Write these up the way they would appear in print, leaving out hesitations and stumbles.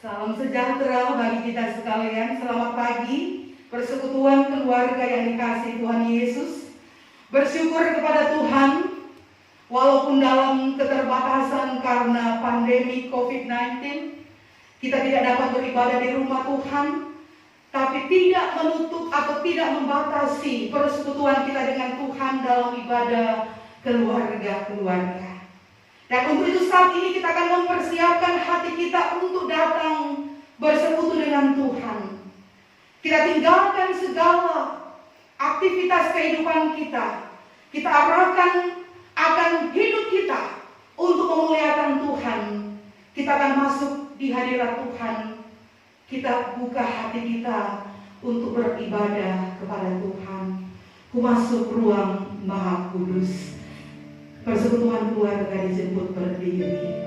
Salam sejahtera bagi kita sekalian. Selamat pagi, persekutuan keluarga yang dikasihi Tuhan Yesus. Bersyukur kepada Tuhan, walaupun dalam keterbatasan karena pandemi COVID-19, kita tidak dapat beribadah di rumah Tuhan, tapi tidak menutup atau tidak membatasi persekutuan kita dengan Tuhan dalam ibadah keluarga-keluarga. Dan untuk itu saat ini kita akan mempersiapkan hati kita untuk datang bersekutu dengan Tuhan. Kita tinggalkan segala aktivitas kehidupan kita. Kita arahkan akan hidup kita untuk memuliakan Tuhan. Kita akan masuk di hadirat Tuhan. Kita buka hati kita untuk beribadah kepada Tuhan. Ku masuk ruang Maha Kudus. Persekutuan keluarga disebut berdiri.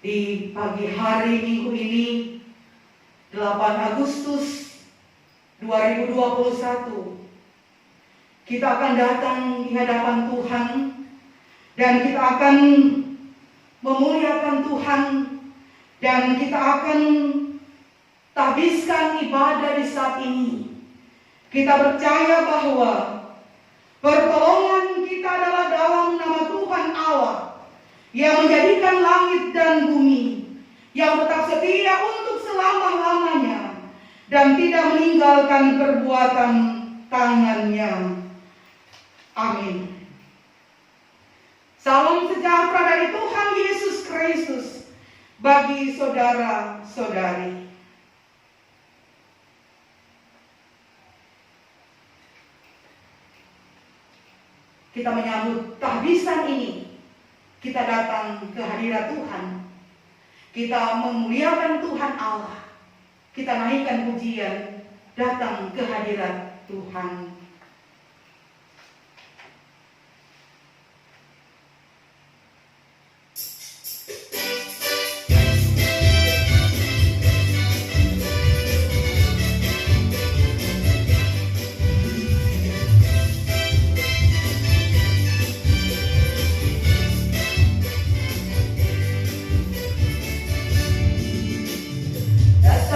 Di pagi hari minggu ini 8 Agustus 2021 kita akan datang di hadapan Tuhan dan kita akan memuliakan Tuhan dan kita akan habiskan ibadah di saat ini. Kita percaya bahwa pertolongan kita adalah dalam nama Tuhan Allah yang menjadikan langit dan bumi, yang tetap setia untuk selama-lamanya dan tidak meninggalkan perbuatan tangannya. Amin. Salam sejahtera dari Tuhan Yesus Kristus bagi saudara-saudari. Kita menyambut tahbisan ini. Kita datang ke hadirat Tuhan. Kita memuliakan Tuhan Allah. Kita naikkan pujian, datang ke hadirat Tuhan.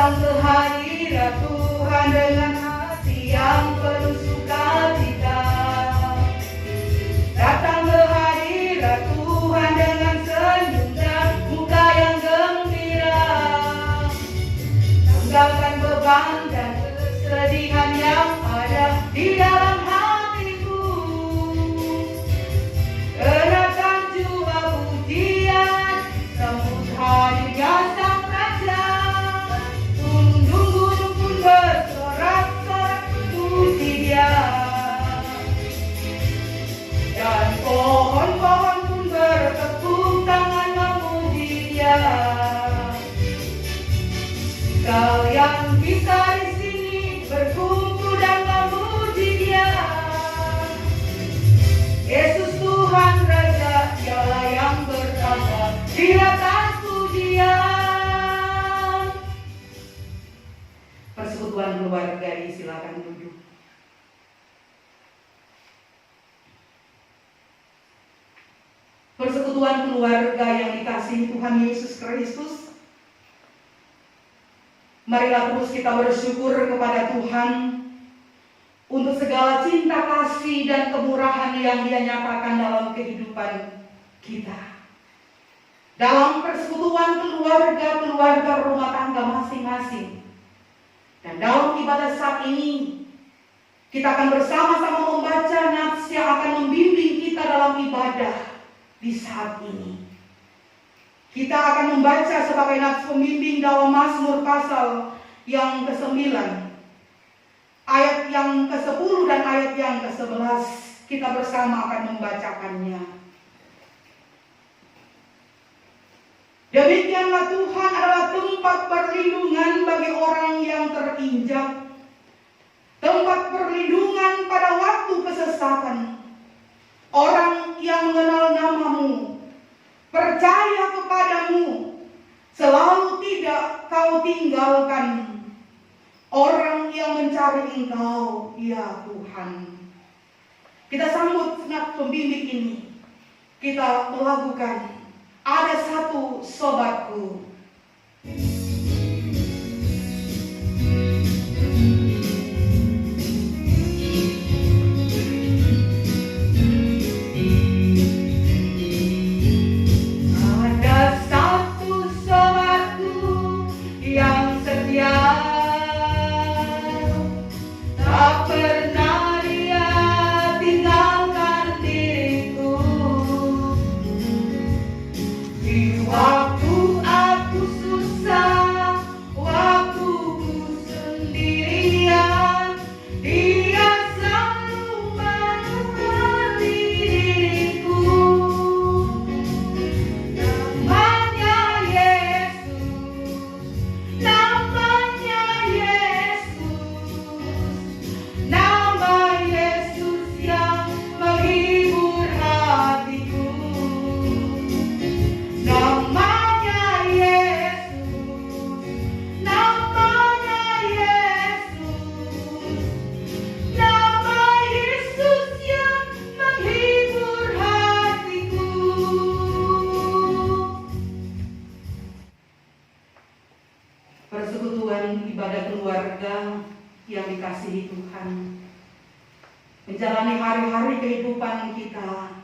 Datang ke hadirat Tuhan dengan hati yang penuh sukacita. Datang ke hadirat Tuhan dengan senyum dan muka yang gembira. Tanggalkan beban dan kesedihan yang ada di dalam hatiku. Kenakan jua pujian, sambut hadirnya Sang Raja. persekutuan keluarga yang dikasihi Tuhan Yesus Kristus. Marilah terus kita bersyukur kepada Tuhan untuk segala cinta kasih dan kemurahan yang Dia nyatakan dalam kehidupan kita. Dalam persekutuan keluarga rumah tangga masing-masing. Dan dalam ibadah saat ini, kita akan bersama-sama membaca nats yang akan membimbing kita dalam ibadah di saat ini. Kita akan membaca sebagai nats pembimbing dalam Mazmur pasal yang ke-9, ayat yang ke-10 dan ayat yang ke-11. Kita bersama akan membacakannya. Demikianlah Tuhan adalah tempat perlindungan bagi orang yang terinjak, tempat perlindungan pada waktu kesesatan. Orang yang mengenal namamu, percaya kepadamu, selalu tidak kau tinggalkan. Orang yang mencari Engkau, ya Tuhan. Kita sambut nats pembimbing ini. Kita melakukan Ada Satu Sobatku. Persekutuan ibadah keluarga yang dikasihi Tuhan, menjalani hari-hari kehidupan kita,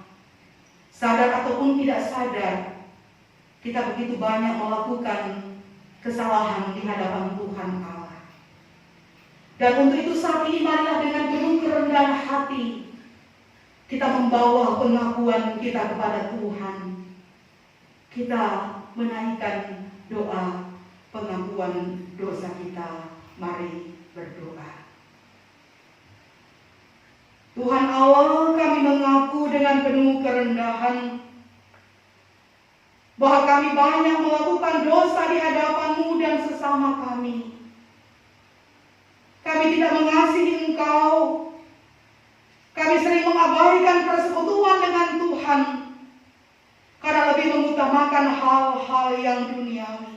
sadar ataupun tidak sadar, kita begitu banyak melakukan kesalahan di hadapan Tuhan Allah. Dan untuk itu saat ini marilah dengan penuh kerendahan hati kita membawa pengakuan kita kepada Tuhan. Kita menaikkan doa pengakuan dosa kita. Mari berdoa. Tuhan Allah, kami mengaku dengan penuh kerendahan bahwa kami banyak melakukan dosa di hadapan-Mu dan sesama kami. Kami tidak mengasihi Engkau. Kami sering mengabaikan persekutuan dengan Tuhan karena lebih mengutamakan hal-hal yang duniawi.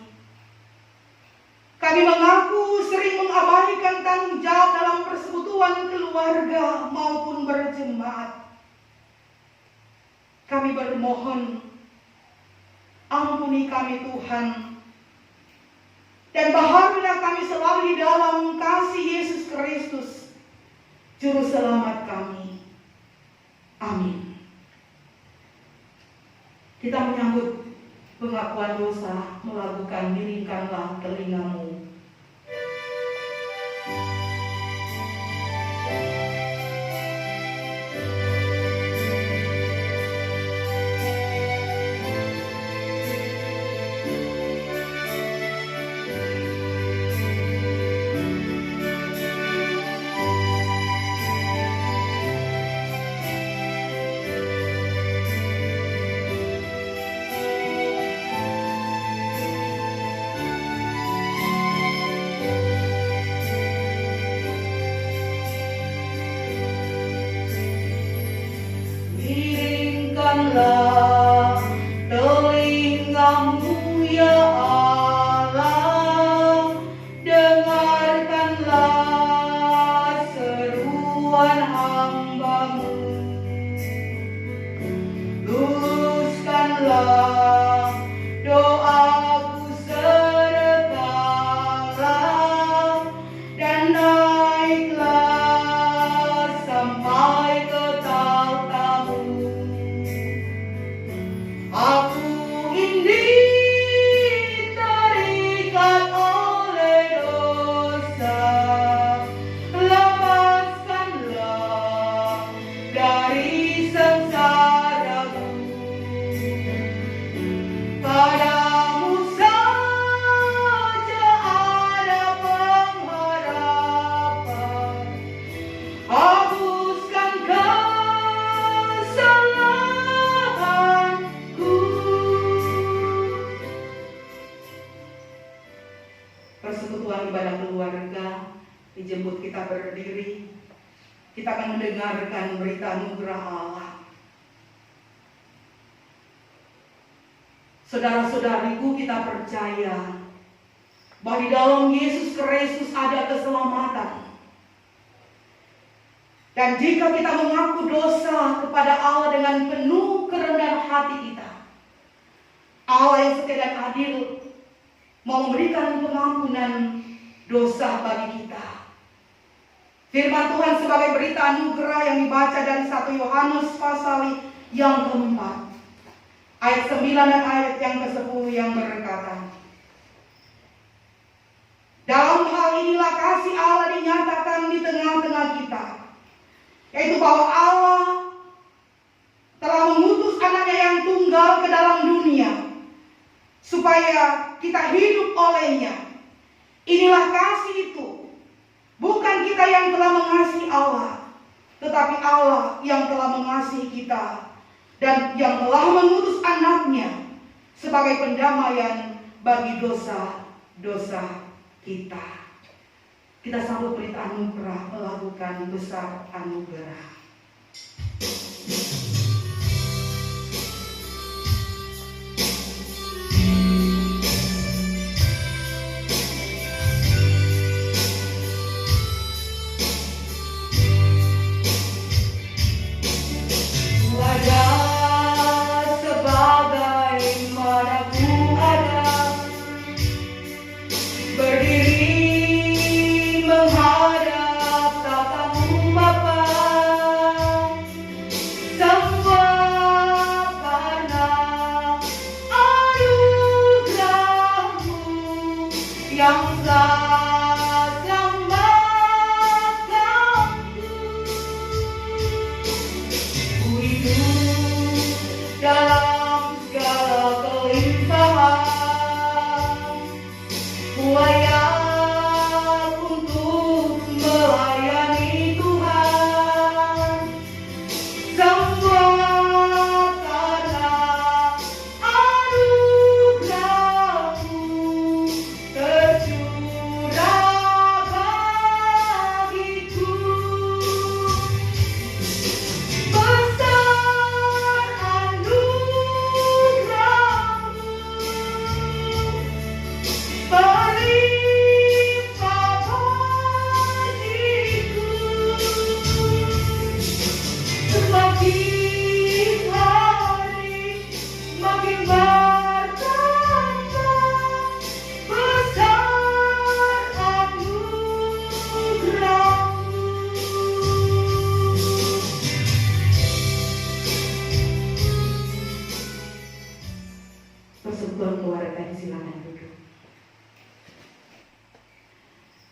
Kami mengaku sering mengabaikan tanggung jawab dalam persekutuan keluarga maupun berjemaat. Kami bermohon, ampuni kami Tuhan, dan baharilah kami selalu di dalam kasih Yesus Kristus, Juru Selamat kami. Amin. Kita menyambut pengakuan dosa, melakukan miringkanlah telingamu. doaku sertalah dan naiklah sampai ke takhtamu. Aku ini terikat oleh dosa, lepaskanlah dari sengsaraku. Padamu saja ada pengharapan, hapuskan kesalahanku. Persekutuan ibadah keluarga dijemput kita berdiri. Kita akan mendengarkan berita anugerah Allah. Saudara-saudariku, kita percaya bahwa di dalam Yesus Kristus ada keselamatan. Dan jika kita mengaku dosa kepada Allah dengan penuh kerendahan hati kita, Allah yang setia dan adil mau memberikan pengampunan dosa bagi kita. Firman Tuhan sebagai berita anugerah yang dibaca dari 1 Yohanes pasal yang keempat, ayat 9 dan ayat yang ke-10 yang berkata, dalam hal inilah kasih Allah dinyatakan di tengah-tengah kita, yaitu bahwa Allah telah mengutus anaknya yang tunggal ke dalam dunia, supaya kita hidup olehnya. Inilah kasih itu, bukan kita yang telah mengasihi Allah, tetapi Allah yang telah mengasihi kita dan yang telah mengutus anaknya sebagai pendamaian bagi dosa-dosa kita. Kita sambut berita anugerah, melakukan besar anugerah.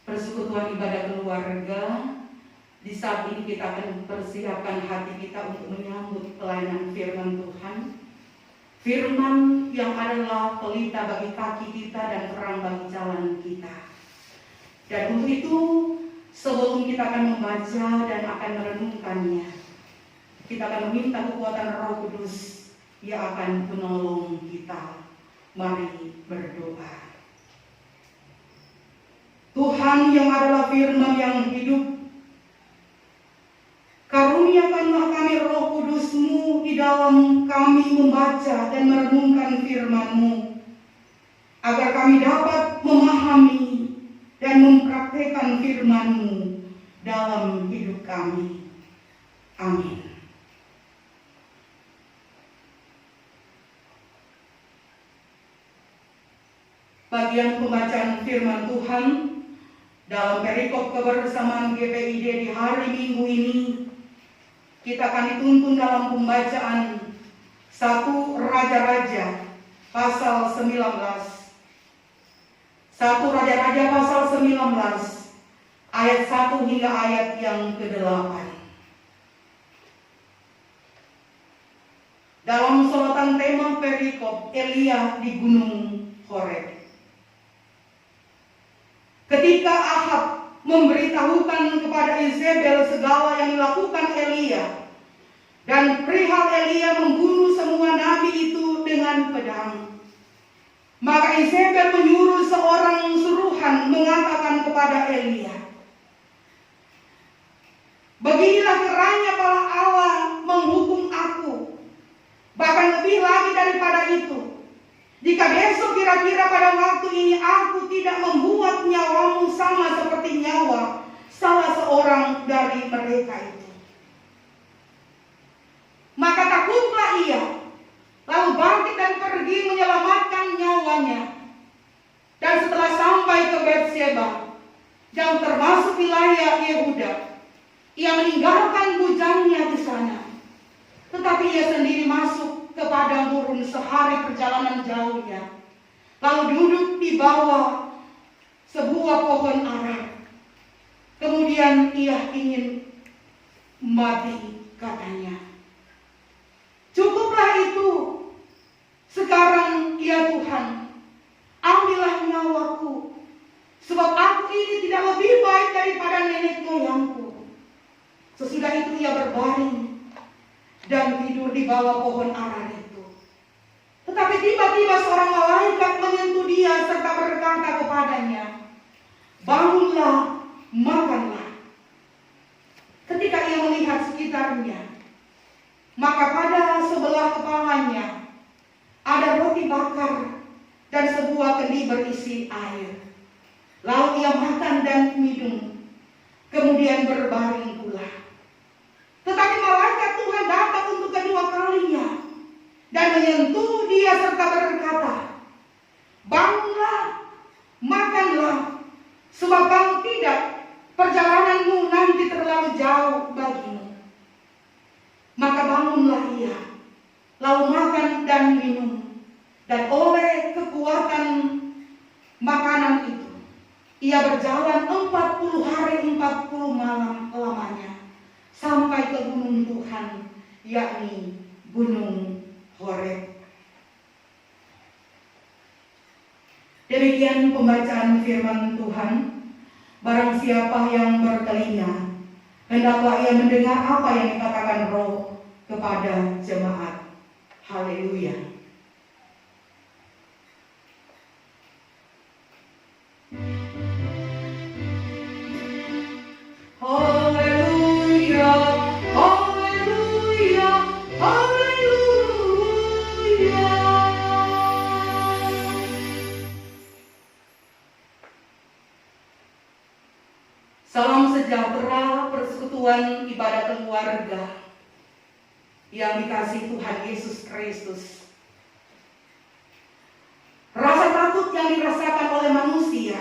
Persekutuan ibadah keluarga, di saat ini kita akan persiapkan hati kita untuk menyambut pelayanan firman Tuhan. Firman yang adalah pelita bagi kaki kita dan terang bagi jalan kita. Dan untuk itu, sebelum kita akan membaca dan akan merenungkannya, kita akan meminta kekuatan Roh Kudus yang akan menolong kita. Mari berdoa. Tuhan yang adalah firman yang hidup, karuniakanlah kami Roh Kudus-Mu di dalam kami membaca dan merenungkan firman-Mu, agar kami dapat memahami dan mempraktikkan firman-Mu dalam hidup kami. Amin. bagian pembacaan firman Tuhan dalam perikop kebersamaan GPID di hari Minggu ini. Kita akan dituntun dalam pembacaan 1 Raja-Raja pasal 19. 1 Raja-Raja pasal 19 ayat 1 hingga ayat yang ke-8. Dalam sorotan tema perikop Elia di Gunung Horeb. Ketika Ahab memberitahukan kepada Izebel segala yang dilakukan Elia, dan perihal Elia membunuh semua nabi itu dengan pedang, maka Izebel menyuruh seorang suruhan mengatakan kepada Elia, "Beginilah kiranya para Allah menghukum aku, bahkan lebih lagi daripada itu, jika besok kira-kira pada waktu ini aku tidak membuat nyawamu sama seperti nyawa salah seorang dari mereka itu." Maka takutlah ia, lalu bangkit dan pergi menyelamatkan nyawanya. Dan setelah sampai ke Berseba, yang termasuk wilayah Yehuda, ia meninggalkan bujangnya di sana. Tetapi ia sendiri masuk ke padang gurun sehari perjalanan jauhnya, lalu duduk di bawah sebuah pohon ara. Kemudian ia ingin mati, katanya. "Cukuplah itu. Sekarang ya Tuhan, ambillah nyawaku, sebab aku ini tidak lebih baik daripada nenek moyangku." Sesudah itu ia berbaring dan tidur di bawah pohon ara itu. Tetapi tiba-tiba seorang malaikat menyentuh dia serta berkata kepadanya, "Bangunlah, makanlah." Ketika ia melihat sekitarnya, maka pada sebelah kepalanya ada roti bakar dan sebuah kendi berisi air. Lalu ia makan dan minum, kemudian berbaring pula. Tetapi malaikat Tuhan datang untuk kedua kalinya dan menyentuh dia serta berkata, "Bangunlah, makanlah, sebab kalau tidak, perjalananmu nanti terlalu jauh bagimu." Maka bangunlah ia, lalu makan dan minum, dan oleh kekuatan makanan itu, ia berjalan 40 hari 40 malam lamanya, sampai ke gunung Tuhan, yakni Gunung Horeb. Demikian pembacaan firman Tuhan. Barang siapa yang bertelinga, hendaklah ia mendengar apa yang dikatakan Roh kepada jemaat. Haleluya. Haleluya, haleluya, haleluya. Salam sejahtera, persekutuan ibadah keluarga yang dikasihi Tuhan Yesus Kristus. Rasa takut yang dirasakan oleh manusia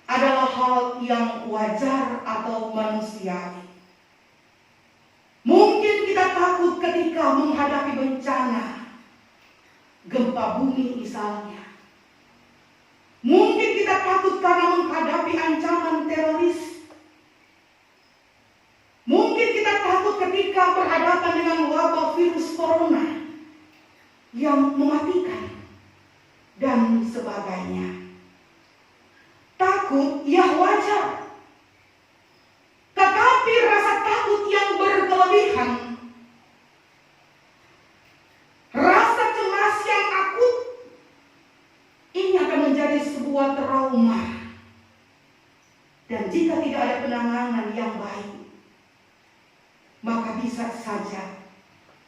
adalah hal yang wajar atau manusiawi. Mungkin kita takut ketika menghadapi bencana, gempa bumi misalnya. Mungkin kita takut karena menghadapi ancaman teroris. Mungkin kita takut ketika berhadapan dengan wabah virus corona yang mematikan dan sebagainya. Takut ya wajar. Tetapi rasa takut yang berkelebihan, rasa cemas yang akut, ini akan menjadi sebuah trauma. Dan jika tidak ada penanganan yang baik, maka bisa saja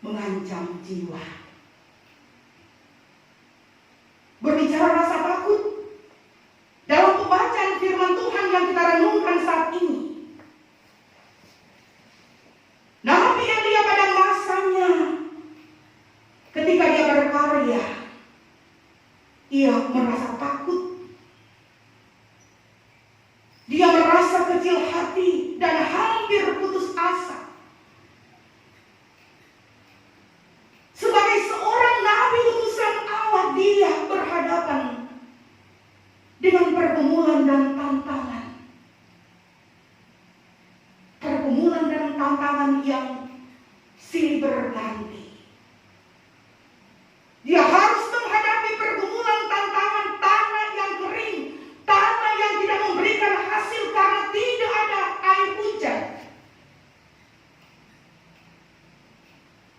mengancam jiwa. Berbicara rasa takut, dalam pembacaan firman Tuhan yang kita renungkan saat ini, Nabi Elia pada masanya, ketika dia berkarya, ia merasa takut takut. Dia merasa kecil hati dan hampir putus asa. Sebagai seorang nabi utusan Allah, dia berhadapan dengan pergumulan dan tantangan. Pergumulan dan tantangan yang silih berganti. Dia harus menghadapi pergumulan tantangan tanah yang kering, tanah yang tidak memberikan hasil karena tidak ada air hujan.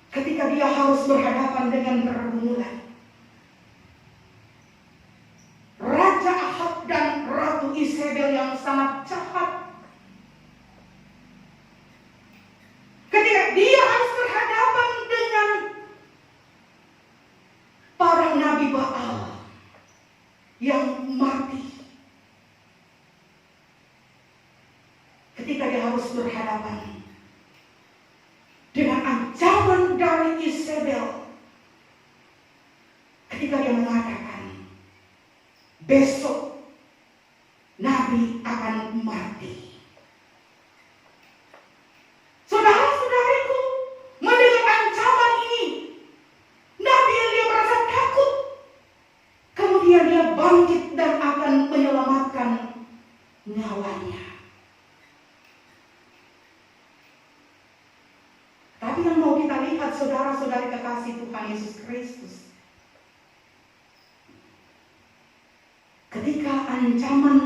Ketika dia harus berhadapan dengan pergumulan, Raja Ahab dan Ratu Isabel yang sangat jahat, ketika dia harus berhadapan dengan para nabi Baal yang mati, ketika dia harus berhadapan dengan ancaman dari Isabel, ketika dia mengatakan besok nabi akan mati. Saudara-saudariku, mendengar ancaman ini, Nabi Elia merasa takut. Kemudian dia bangkit dan akan menyelamatkan nyawanya. Tapi yang mau kita lihat, saudara-saudari kekasih Tuhan Yesus Kristus, ketika ancaman,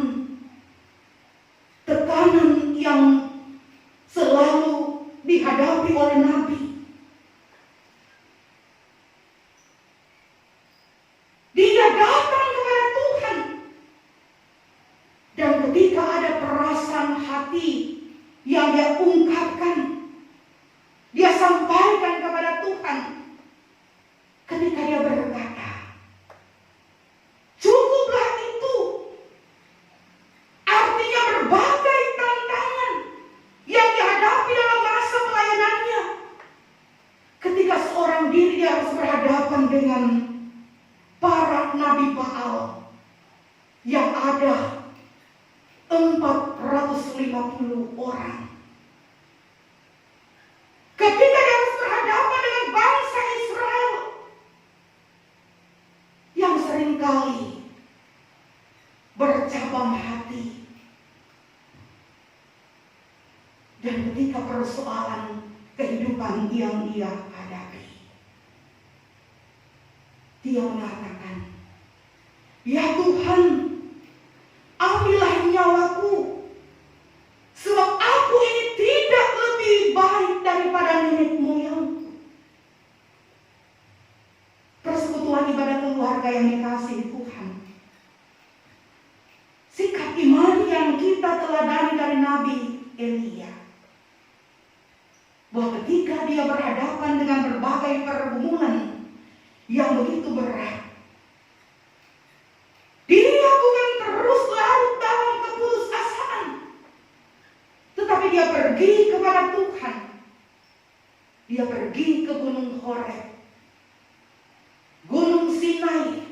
tekanan yang selalu dihadapi oleh Nabi, dia datang kepada Tuhan. Dan ketika ada perasaan hati yang dia ungkapkan, dia sampaikan kepada Tuhan. Ketika dia berkata, cukuplah itu. Artinya berbagai tantangan yang dihadapi dalam masa pelayanannya. Ketika seorang diri dia harus berhadapan dengan para nabi Baal yang ada 450 orang. Ketika dia harus berhadapan dengan bangsa Israel yang seringkali bercabang hati. Dan ketika persoalan kehidupan yang dia hadapi, dia mengatakan, ya Tuhan, ambillah nyawaku, sebab aku ini tidak lebih baik daripada nenek moyangku. Persekutuan ibadah keluarga yang dikasihi Tuhan, sikap iman yang kita teladani dari Nabi Elia, bahwa ketika dia berhadapan dengan berbagai pergumulan yang begitu berat, dia bukan terus larut dalam keputusasaan, tetapi dia pergi kepada Tuhan. Dia pergi ke Gunung Horeb, Gunung Sinai,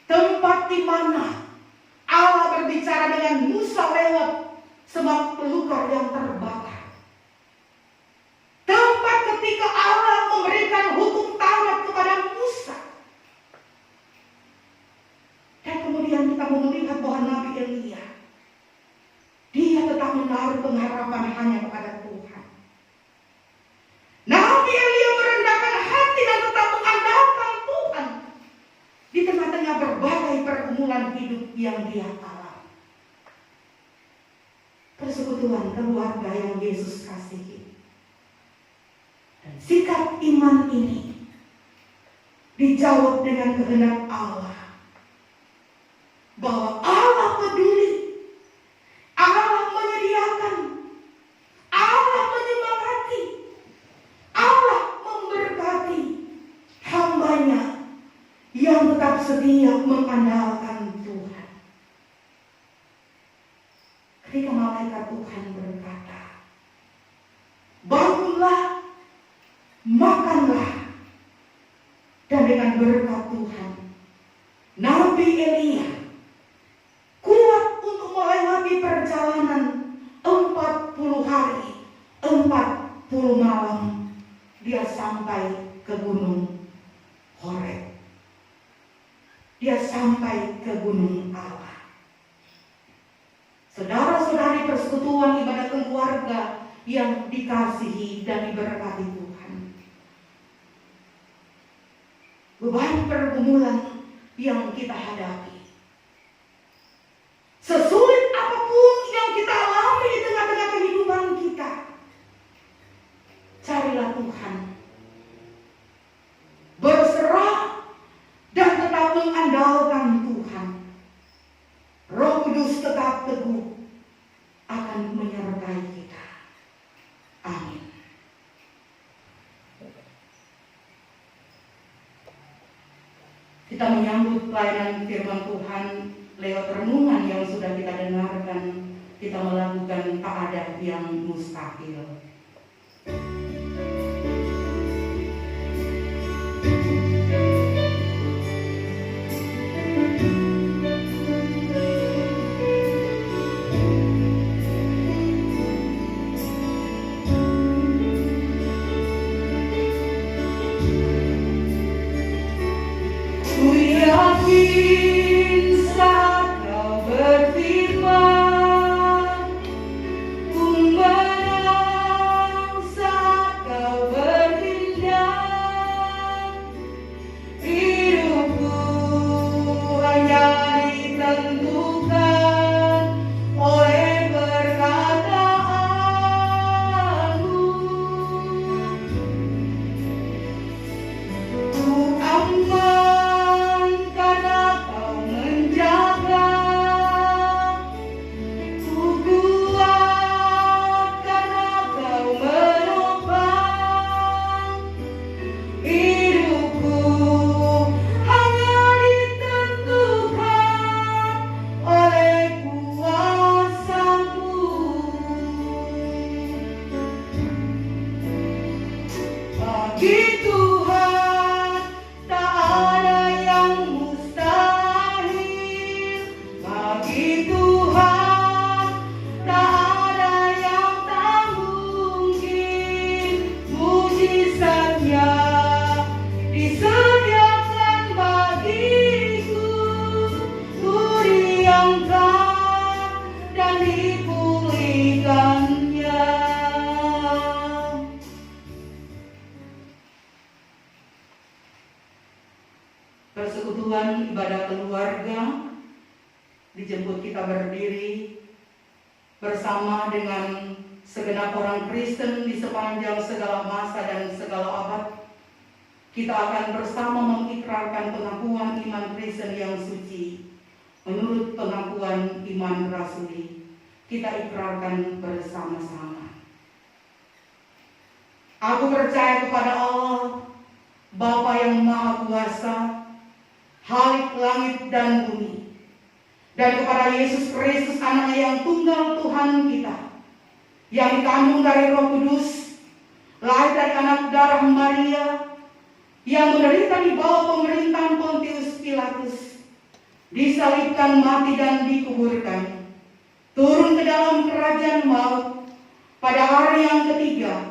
tempat di mana Allah berbicara dengan Musa lewat semak belukar yang terbakar. Tempat ketika Allah memberikan hukum Taurat kepada Musa. Dan kemudian kita mau melihat bahwa Nabi Elia, dia tetap menaruh pengharapan hanya kepada Tuhan. Nabi Elia merendahkan hati dan tetap mengandalkan Tuhan di tengah-tengah berbagai pergumulan hidup yang dia alami. Persekutuan keluarga yang Yesus kasihi, dan sikap iman ini dijawab dengan kehendak Allah, bahwa Allah peduli, Allah menyediakan, Allah menyemangati, Allah memberkati hambanya yang tetap setia mengandalkan Tuhan. Ketika malaikat Tuhan berkata, bangunlah, makanlah, dan dengan berkat Tuhan Nabi Elia kuat untuk melewati perjalanan 40 hari, 40 malam. Dia sampai ke gunung Horeb. Dia sampai ke gunung Allah. Saudara-saudari, persekutuan ibadah keluarga yang dikasihi dan diberkati Tuhan. Beban pergumulan yang kita hadapi, sesulit apapun yang kita alami di tengah-tengah kehidupan kita, carilah Tuhan, berserah dan tetap mengandalkan Tuhan. Roh Kudus tetap teguh akan menyertai kita. Amin. Kita menyambut pelayanan firman Tuhan lewat renungan yang sudah kita dengarkan. Kita melakukan tak ada yang mustahil. Persekutuan ibadah keluarga dijemput kita berdiri bersama dengan segenap orang Kristen di sepanjang segala masa dan segala abad. Kita akan bersama mengikrarkan pengakuan iman Kristen yang suci menurut pengakuan iman rasuli. Kita ikrarkan bersama-sama. Aku percaya kepada Allah, Bapa yang Maha Kuasa, Khalik langit dan bumi, dan kepada Yesus Kristus, Anaknya yang tunggal Tuhan kita, yang dikandung dari Roh Kudus, lahir dari anak darah Maria, yang menderita di bawah pemerintahan Pontius Pilatus, disalibkan, mati dan dikuburkan, turun ke dalam kerajaan maut, pada hari yang ketiga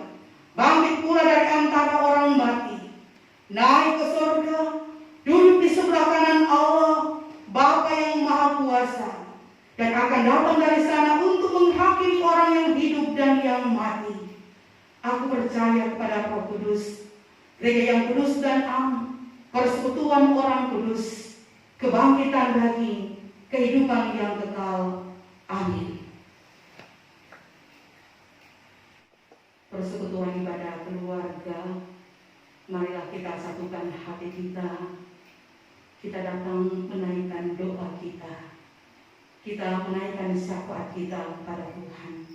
bangkit pula dari antara orang mati, naik ke surga, duduk di sebelah kanan Allah, Bapa yang Maha Kuasa, dan akan datang dari sana untuk menghakimi orang yang hidup dan yang mati. Aku percaya kepada Roh Kudus, Gereja yang kudus dan am, persekutuan orang kudus, kebangkitan daging, kehidupan yang kekal. Amin. Persekutuan ibadah keluarga, marilah kita satukan hati kita. Kita datang menaikkan doa kita. Kita menaikkan syafaat kita kepada Tuhan.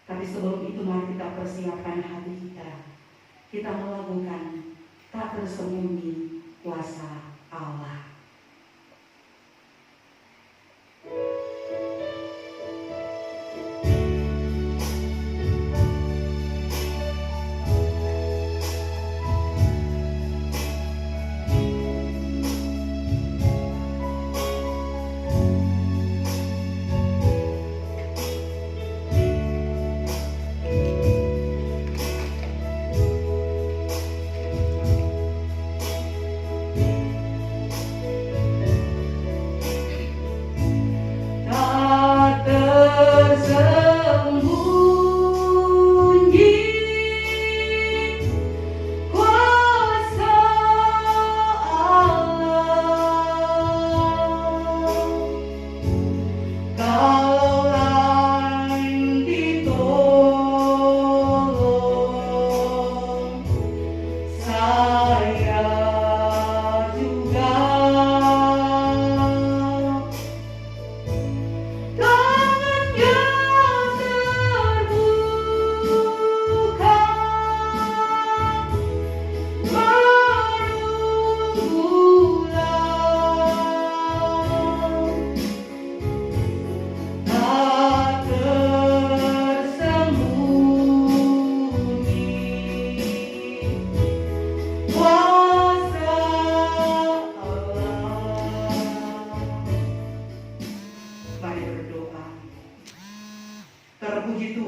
Tapi sebelum itu mari kita persiapkan hati kita. Kita melakukan tak tersembunyi kuasa Allah.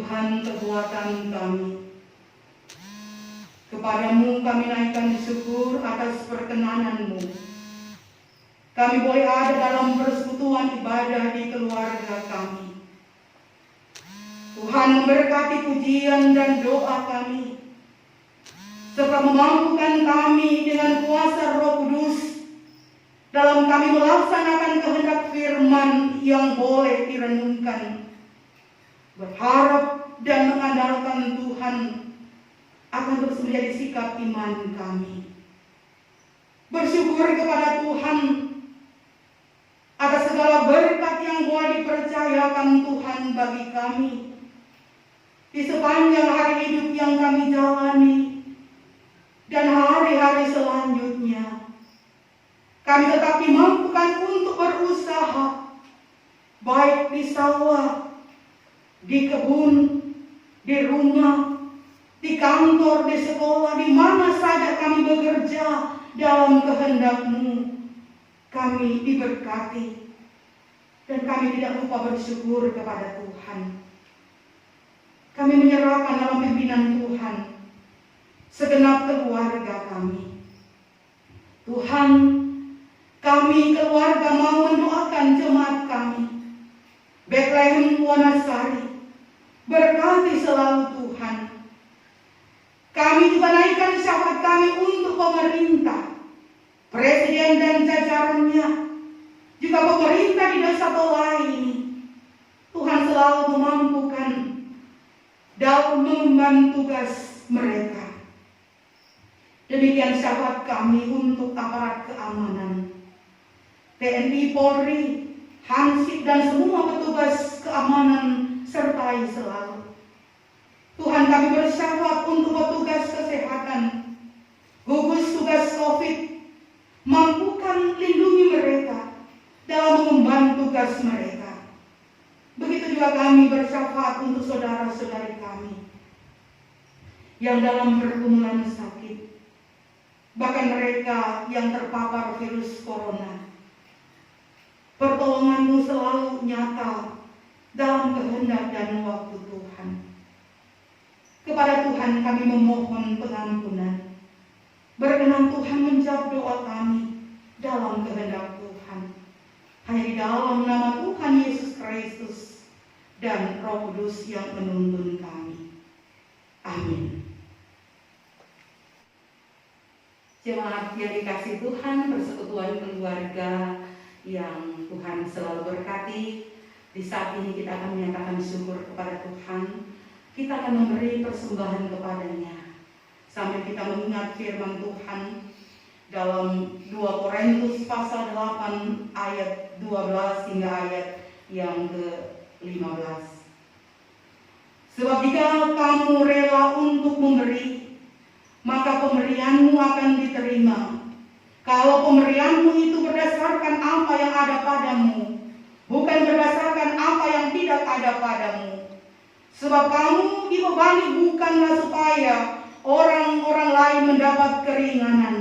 Tuhan kekuatan kami. Kepadamu kami naikkan syukur atas perkenanan-Mu. Kami boleh ada dalam persekutuan ibadah di keluarga kami. Tuhan memberkati pujian dan doa kami, serta memampukan kami dengan kuasa Roh Kudus dalam kami melaksanakan kehendak firman yang boleh direnungkan. Berharap dan mengandalkan Tuhan akan terus menjadi sikap iman kami. Bersyukur kepada Tuhan atas segala berkat yang boleh dipercayakan Tuhan bagi kami di sepanjang hari hidup yang kami jalani dan hari-hari selanjutnya. Kami tetap dimampukan untuk berusaha, baik di sawah, di kebun, di rumah, di kantor, di sekolah, di mana saja kami bekerja dalam kehendak-Mu. Kami diberkati dan kami tidak lupa bersyukur kepada Tuhan. Kami menyerahkan dalam pimpinan Tuhan segenap keluarga kami. Tuhan, kami keluarga mau mendoakan jemaat kami Bethlehem Wanasari. Berkati selalu Tuhan. Kami juga naikkan syafaat kami untuk pemerintah, presiden dan jajarannya, juga pemerintah di desa Tolai ini. Tuhan selalu memampukan dalam mengemban tugas mereka. Demikian syafaat kami untuk aparat keamanan, TNI, Polri, Hansip dan semua petugas keamanan sertai selalu. Tuhan, kami bersyafaat untuk petugas kesehatan, gugus tugas COVID, mampukan lindungi mereka dalam mengemban tugas mereka. Begitu juga kami bersyafaat untuk saudara-saudari kami yang dalam pergumulan sakit, bahkan mereka yang terpapar virus corona. Pertolongan-Mu selalu nyata dalam kehendak dan waktu Tuhan. Kepada Tuhan kami memohon pengampunan. Berkenan Tuhan menjawab doa kami dalam kehendak Tuhan. Hanya di dalam nama Tuhan Yesus Kristus dan Roh Kudus yang menuntun kami. Amin. Jemaat yang dikasih Tuhan, persekutuan keluarga yang Tuhan selalu berkati, di saat ini kita akan menyatakan syukur kepada Tuhan. Kita akan memberi persembahan kepadanya sambil kita mengingat firman Tuhan dalam 2 Korintus pasal 8 ayat 12 hingga ayat yang ke-15. Sebab jika kamu rela untuk memberi, maka pemberianmu akan diterima. Kalau pemberianmu itu berdasarkan apa yang ada padamu, bukan berdasarkan apa yang tidak ada padamu. Sebab kamu dibebani bukanlah supaya orang-orang lain mendapat keringanan,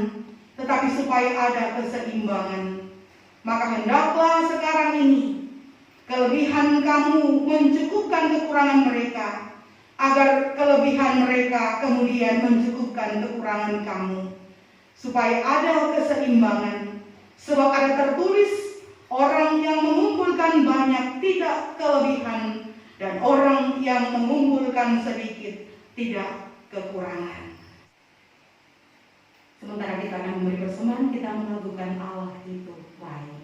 tetapi supaya ada keseimbangan. Maka hendaklah sekarang ini kelebihan kamu mencukupkan kekurangan mereka, agar kelebihan mereka kemudian mencukupkan kekurangan kamu, supaya ada keseimbangan. Sebab ada tertulis, orang yang mengumpulkan banyak tidak kelebihan, dan orang yang mengumpulkan sedikit tidak kekurangan. Sementara kita akan memberi persembahan, kita melakukan Allah itu baik.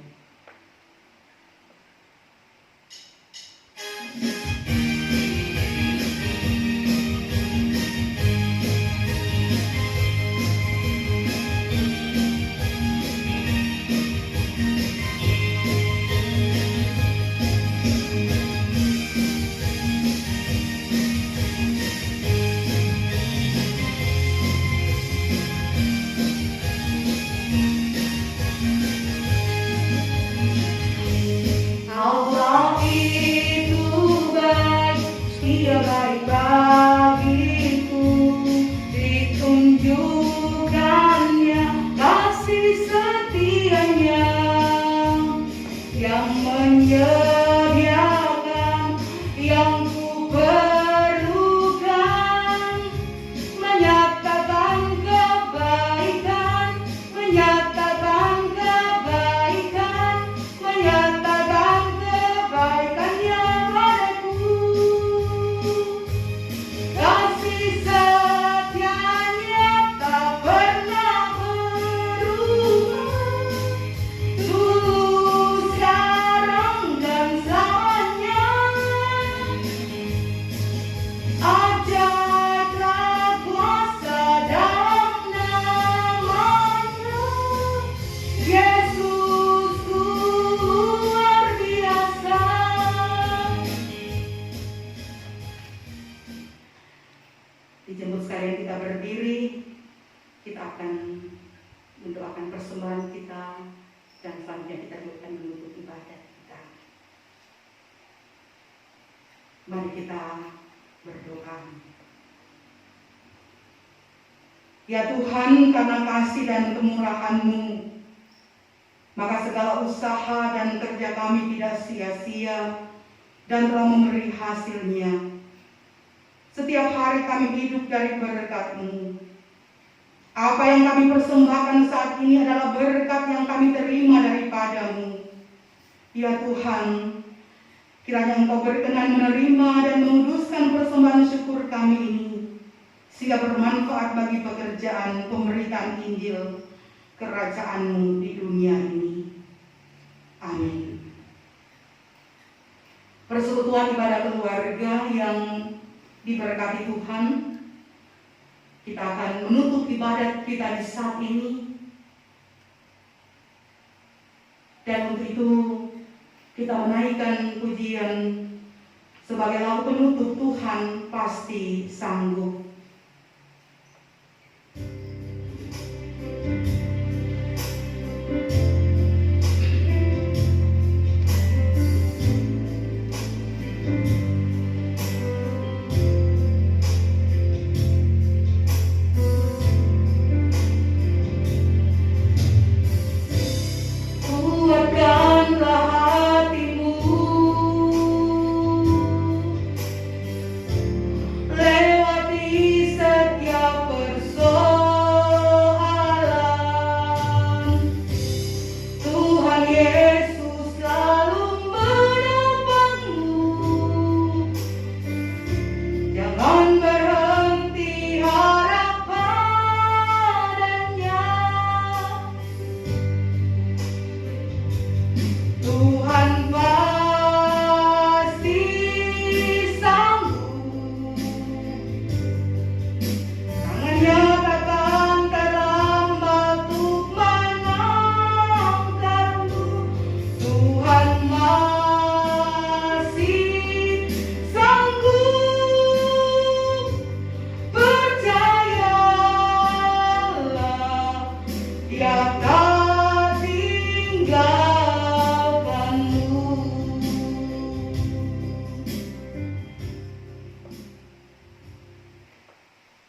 dan selanjutnya kita akan menutup ibadat kita. Mari kita berdoa. Ya Tuhan, karena kasih dan kemurahan-Mu, maka segala usaha dan kerja kami tidak sia-sia dan telah memberi hasilnya. Setiap hari kami hidup dari berkat-Mu. Apa yang kami persembahkan saat ini adalah berkat yang kami terima daripada-Mu. Ya Tuhan, kiranya Engkau berkenan menerima dan menguduskan persembahan syukur kami ini, sehingga bermanfaat bagi pekerjaan pemberitaan Injil kerajaan-Mu di dunia ini. Amin. Persekutuan ibadah keluarga yang diberkati Tuhan, kita akan menutup ibadat kita di saat ini. Dan untuk itu kita menaikkan pujian sebagai lagu penutup, Tuhan pasti sanggup.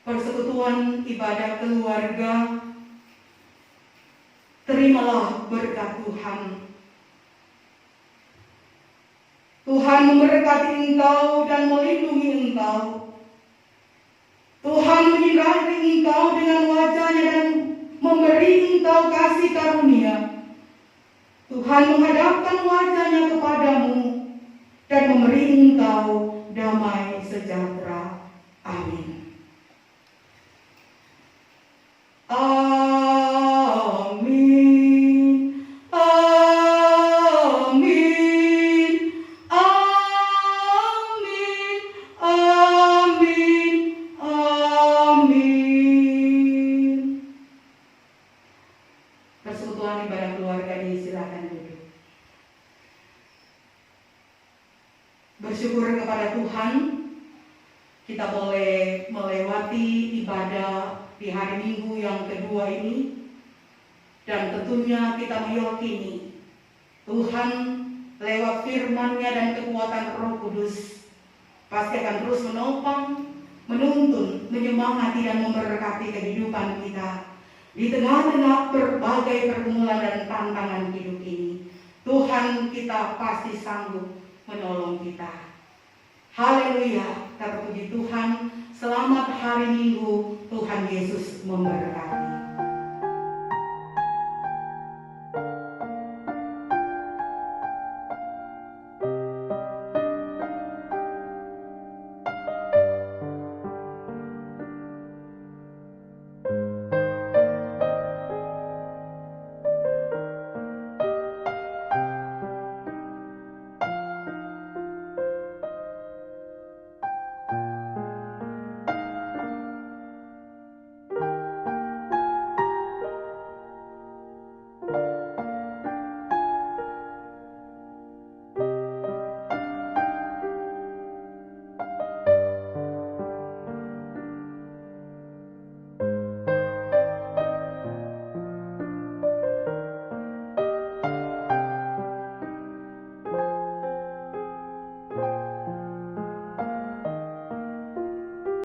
Persekutuan ibadah keluarga, terimalah berkat Tuhan. Tuhan memberkati engkau dan melindungi engkau. Tuhan menyinarai engkau dengan wajah-Nya dan memberi engkau kasih karunia. Tuhan menghadapkan wajah-Nya kepadamu dan memberi engkau damai sejahtera. Amin. Amin, amin, amin, amin, amin. Persekutuan ibadah keluarga ini, silakan duduk. Bersyukur kepada Tuhan, kita boleh melewati ibadah di hari Minggu yang kedua ini, dan tentunya kita meyakini Tuhan lewat firman-Nya dan kekuatan Roh Kudus pasti akan terus menopang, menuntun, menyemangati dan memberkati kehidupan kita di tengah-tengah berbagai pergumulan dan tantangan hidup ini. Tuhan kita pasti sanggup menolong kita. Haleluya, terpuji Tuhan. Selamat hari Minggu, Tuhan Yesus memberkati.